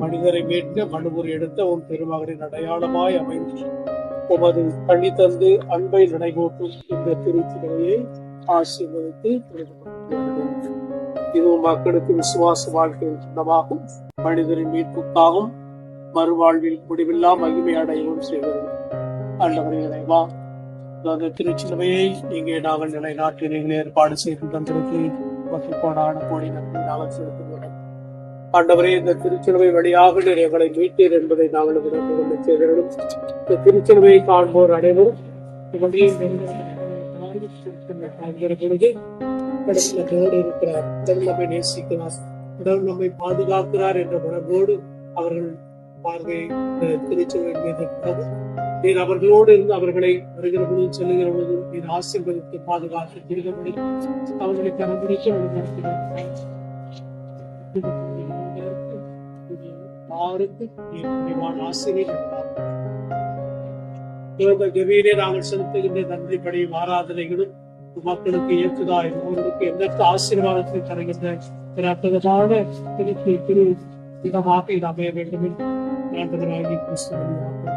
மனிதரை மீட்க மனுபுரி எடுத்த உன் திருமகனின் அடையாளமாய் அமைந்து உமது பள்ளி தந்து அன்பை நடைபோட்டும் இந்த திருச்சிலையை ஆசீர்வதித்து இது மக்களுக்கு விசுவாச வாழ்க்கையின் சின்னமாகும் மனிதரின் மீட்புக்காகவும் மறுவாழ்வில் முடிவில்லா மகிமை அடையவும் செய்வது. ஆண்டவரே இறைவா, அந்த திருச்சிலுவையை இங்கே நாங்கள் நிலைநாட்டி நீங்கள் ஏற்பாடு செய்து தந்திருக்கு கோடான கோடி நன்றி நாங்கள் செலுத்துகிறோம். ஆண்டவரே, இந்த திருச்சிலுவை வழியாக எங்களை மீட்டீர் என்பதை நாங்கள் உணர்ந்து கொண்டு செய்கிறோம். இந்த திருச்சிலுவையை காண்போர் அனைவரும் பொழுது இருக்கிறார், கடவுள் நம்மை நேசிக்கிறார், கடவுள் நம்மை பாதுகாக்கிறார் என்ற உணர்வோடு அவர்கள் பார்வை திருச்சிலுவை மீது நீர் அவர்களோடு இருந்து அவர்களை வருகிற பொழுது செல்லுகிற பொழுது நீர் ஆசீர்வதித்து பாதுகாத்து திருகபடி அவர்களை கனபிடித்து நாங்கள் செலுத்துகின்ற நன்றிப்படியும் ஆராதனைகளும் மக்களுக்கு ஏற்றுதாய் அவர்களுக்கு எண்ணற்ற ஆசீர்வாதத்தை தருகின்ற அற்புதமான திரு விதமாக இது அமைய வேண்டும் என்று ஆண்டவராகிய கிறிஸ்து வழியாக